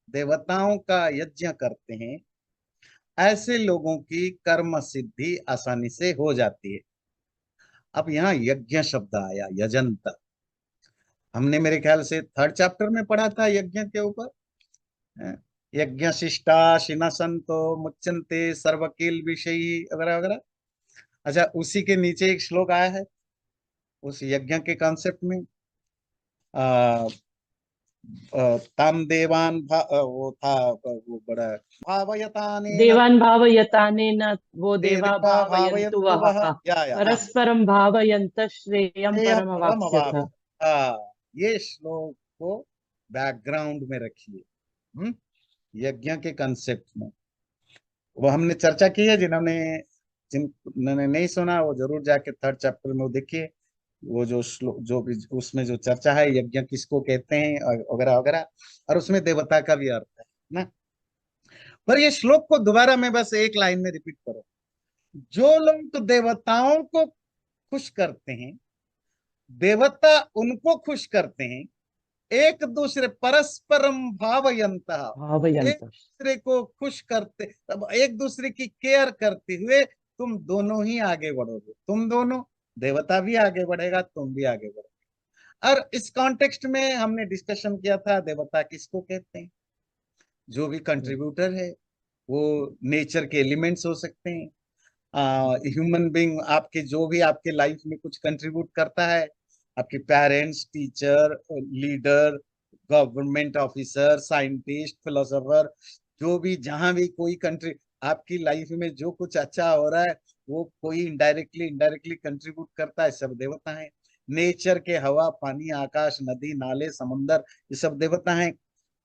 Speaker 1: देवताओं का यज्ञ करते हैं, ऐसे लोगों की कर्म सिद्धि आसानी से हो जाती है। अब यहाँ यज्ञ शब्द आया, यजंत, हमने मेरे ख्याल से 3rd चैप्टर में पढ़ा था यज्ञ के ऊपर, यज्ञ शिष्टा शिना संतो मुच्यंते सर्वकील विषयी वगैरह वगैरह। अच्छा, उसी के नीचे एक श्लोक आया है उस यज्ञ के कॉन्सेप्ट में, आ, ताम देवान वो था, वो बड़ा भावयताने न
Speaker 3: देवान् भावयतानेन वो
Speaker 1: ते
Speaker 3: देवा
Speaker 1: देवा
Speaker 3: भावयन्तु
Speaker 1: भावयन्तु
Speaker 3: वः
Speaker 1: वः, या हाँ,
Speaker 3: परस्परं भावयन्तः श्रेयं
Speaker 1: श्रेयः
Speaker 3: परमवाप्स्यथ।
Speaker 1: परमवाप्त। हाँ, ये श्लोक को बैकग्राउंड में रखिए। यज्ञ के कंसेप्ट में वो हमने चर्चा की है, जिन्होंने जिन्होंने नहीं सुना वो जरूर जाके 3rd चैप्टर में वो देखिए, वो जो श्लोक जो भी उसमें जो चर्चा है यज्ञ किसको कहते हैं वगैरह वगैरह, और उसमें देवता का भी अर्थ है ना। पर ये श्लोक को दोबारा मैं बस एक लाइन में रिपीट करूं, जो लोग तो देवताओं को खुश करते हैं, देवता उनको खुश करते हैं, एक दूसरे परस्परम भावयंतः, एक
Speaker 3: भावयन्तः।
Speaker 1: दूसरे को खुश करते, तब एक दूसरे की केयर करते हुए तुम दोनों ही आगे बढ़ोगे, तुम दोनों, देवता भी आगे बढ़ेगा, तुम भी आगे बढ़ोगे। और इस कॉन्टेक्स्ट में हमने डिस्कशन किया था देवता किसको कहते हैं, जो भी कंट्रीब्यूटर है, वो नेचर के एलिमेंट्स हो सकते हैं, ह्यूमन बीइंग, आपके जो भी आपके लाइफ में कुछ कंट्रीब्यूट करता है, आपके parents, teacher, leader, government officer, scientist, philosopher, जो भी जहां भी कोई कंट्री आपकी लाइफ में जो कुछ अच्छा हो रहा है वो कोई इनडायरेक्टली कंट्रीब्यूट करता है, सब देवता है। नेचर के हवा, पानी, आकाश, नदी, नाले, समुंदर, ये सब देवता हैं।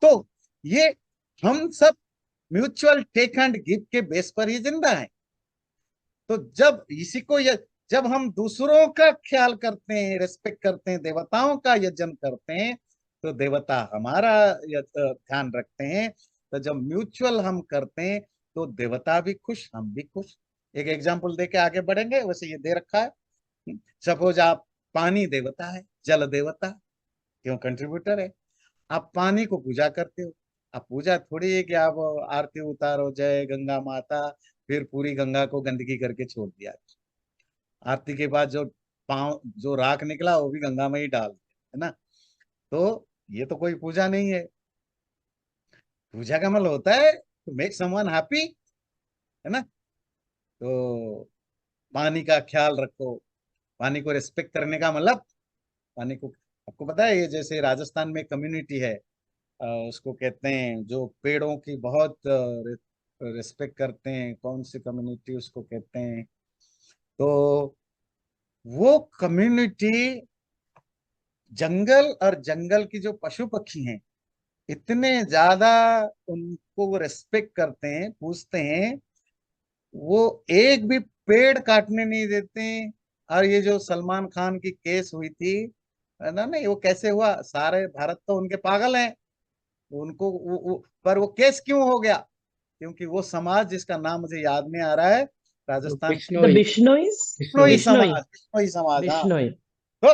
Speaker 1: तो ये हम सब म्यूचुअल टेक एंड गिव के बेस पर ही जिंदा है। तो जब इसी को जब हम दूसरों का ख्याल करते हैं, रेस्पेक्ट करते हैं, देवताओं का यजन करते हैं, तो देवता हमारा ध्यान रखते हैं। तो जब म्यूचुअल हम करते हैं तो देवता भी खुश, हम भी खुश। एक एग्जांपल देके आगे बढ़ेंगे, वैसे ये दे रखा है। सपोज आप, पानी देवता है, जल देवता क्यों, कंट्रीब्यूटर है। आप पानी को पूजा करते हो, अब पूजा थोड़ी है कि आप आरती उतारो जय गंगा माता, फिर पूरी गंगा को गंदगी करके छोड़ दिया, आरती के बाद जो पांव जो राख निकला वो भी गंगा में ही डाल दिया, है ना। तो ये तो कोई पूजा नहीं है। पूजा का मतलब होता है टू मेक समवन हैप्पी, है ना। तो पानी का ख्याल रखो, पानी को रिस्पेक्ट करने का मतलब, पानी को, आपको पता है ये जैसे राजस्थान में कम्युनिटी है, उसको कहते हैं जो पेड़ों की बहुत रिस्पेक्ट करते हैं, कौन सी कम्युनिटी उसको कहते हैं, तो वो कम्युनिटी जंगल और जंगल की जो पशु पक्षी हैं इतने ज्यादा उनको वो रेस्पेक्ट करते हैं, पूछते हैं, वो एक भी पेड़ काटने नहीं देते हैं। और ये जो सलमान खान की केस हुई थी, है ना, नहीं वो कैसे हुआ, सारे भारत तो उनके पागल हैं, उनको पर वो केस क्यों हो गया, क्योंकि वो समाज जिसका नाम मुझे याद नहीं आ रहा है, राजस्थान का
Speaker 3: The Bishnois?
Speaker 1: बिश्नोई
Speaker 3: Bishnoi.
Speaker 1: समाज, बिश्नोई समाज, हाँ।
Speaker 3: Bishnoi.
Speaker 1: तो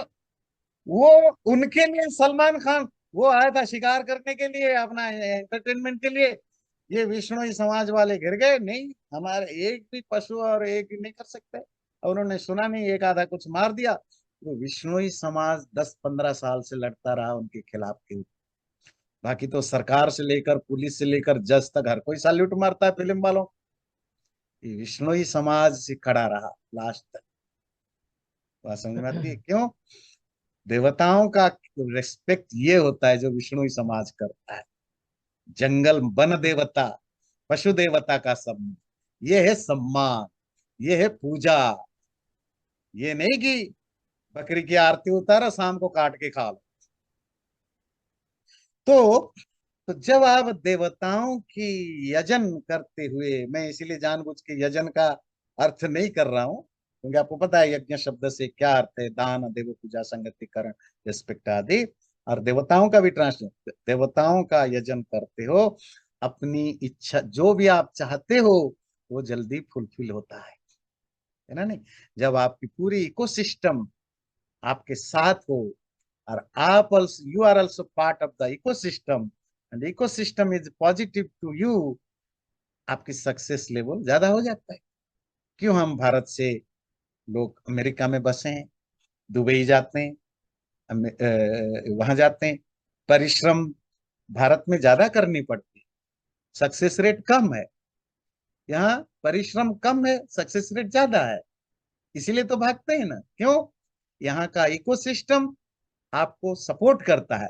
Speaker 1: वो उनके लिए सलमान खान वो आया था शिकार करने के लिए, अपना एंटरटेनमेंट के लिए, ये विष्णुई समाज वाले घिर गए, नहीं हमारे एक भी पशु और एक भी नहीं कर सकते, और उन्होंने सुना नहीं, एक आधा कुछ मार दिया। वो विष्णुई समाज 10-15 साल से लड़ता रहा उनके खिलाफ के, बाकी तो सरकार से लेकर पुलिस से लेकर जज तक हर कोई सैल्यूट मारता है फिल्म वालों, ये विष्णुई समाज से खड़ा रहा लास्ट तक। बात समझ में आती है क्यों, देवताओं का रिस्पेक्ट ये होता है जो विष्णुई समाज करता है। जंगल वन देवता, पशु देवता का सम्मान, ये है सम्मान, ये है पूजा। ये नहीं कि बकरी की आरती उतारो शाम को काट के खा लो। तो जब आप देवताओं की यजन करते हुए, मैं इसीलिए जानबूझ के यजन का अर्थ नहीं कर रहा हूं, क्योंकि आपको पता है यज्ञ शब्द से क्या अर्थ है, दान, देव पूजा, संगतिकरण, रिस्पेक्ट आदि। और देवताओं का भी ट्रांसलेट, देवताओं का यजन करते हो, अपनी इच्छा जो भी आप चाहते हो वो जल्दी फुलफिल होता है ना, नहीं। जब आपकी पूरी इकोसिस्टम आपके साथ हो, और आप also you are also part of the ecosystem and the ecosystem is positive to you, आपकी सक्सेस लेवल ज्यादा हो जाता है। क्यों हम भारत से लोग अमेरिका में बसे हैं, दुबई जाते हैं, वहां जाते हैं, परिश्रम भारत में ज्यादा करनी पड़ती है, सक्सेस रेट कम है। यहाँ परिश्रम कम है, सक्सेस रेट ज्यादा है, इसीलिए तो भागते हैं ना। क्यों, यहाँ का इकोसिस्टम आपको सपोर्ट करता है,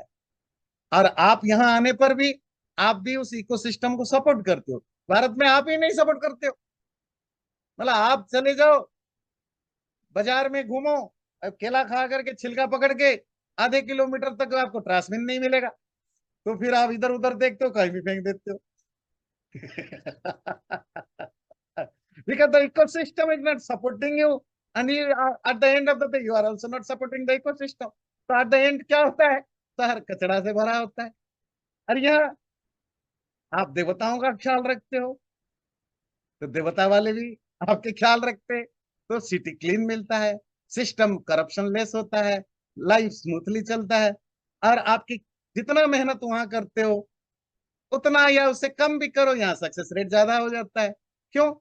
Speaker 1: और आप यहाँ आने पर भी आप भी उस इकोसिस्टम को सपोर्ट करते हो। भारत में आप ही नहीं सपोर्ट करते हो, मतलब आप चले जाओ बाजार में घूमो, अब केला खा करके छिलका पकड़ के आधे किलोमीटर तक आपको ट्रांसमिन नहीं मिलेगा, तो फिर आप इधर उधर देखते हो, कहीं भी फेंक देते हो। because the ecosystem is not supporting you, and you are, at the end of the day you are also not supporting the ecosystem. तो at the end क्या होता है, शहर कचरा से भरा होता है। और यहाँ आप देवताओं का ख्याल रखते हो तो देवता वाले भी आपके ख्याल रखते हैं, तो सिटी क्लीन मिलता है, सिस्टम करप्शन लेस होता है, लाइफ स्मूथली चलता है। और आपकी जितना मेहनत वहां करते हो उतना या उससे कम भी करो, यहाँ सक्सेस रेट ज्यादा हो जाता है। क्यों?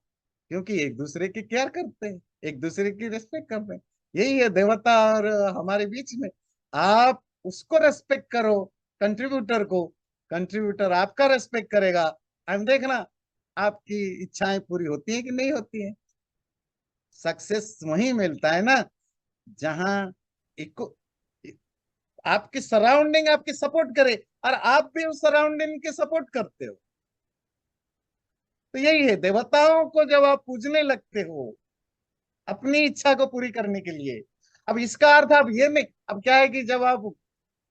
Speaker 1: क्योंकि एक दूसरे की केयर करते हैं, एक दूसरे की रेस्पेक्ट करते हैं। यही है देवता और हमारे बीच में। आप उसको रेस्पेक्ट करो, कंट्रीब्यूटर को, कंट्रीब्यूटर आपका रेस्पेक्ट करेगा, एंड देखना आपकी इच्छाएं पूरी होती हैं कि नहीं होती हैं। सक्सेस वहीं मिलता है ना जहां आपकी सराउंडिंग आपकी सपोर्ट करे और आप भी उस सराउंडिंग के सपोर्ट करते हो। तो यही है, देवताओं को जब आप पूजने लगते हो अपनी इच्छा को पूरी करने के लिए, अब इसका अर्थ आप ये नहीं, अब क्या है कि जब आप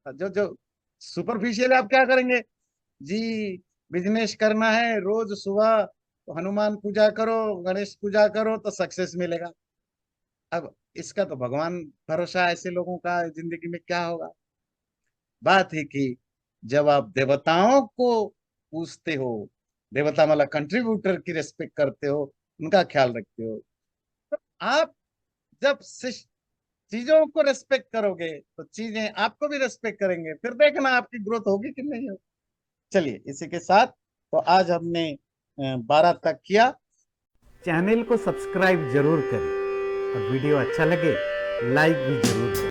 Speaker 1: जो सुपरफिशियल आप क्या करेंगे जी, बिजनेस करना है, रोज सुबह तो हनुमान पूजा करो, गणेश पूजा करो तो सक्सेस मिलेगा। अब इसका तो भगवान भरोसा, ऐसे लोगों का जिंदगी में क्या होगा। बात है कि जब आप देवताओं को पूजते हो, देवता मतलब कंट्रीब्यूटर की रेस्पेक्ट करते हो, उनका ख्याल रखते हो, तो आप जब चीजों को रेस्पेक्ट करोगे तो चीजें आपको भी रेस्पेक्ट करेंगे, फिर देखना आपकी ग्रोथ होगी कि नहीं होगी। चलिए इसी के साथ तो आज हमने 12 तक किया। चैनल को सब्सक्राइब जरूर करें और वीडियो अच्छा लगे लाइक भी जरूर करें।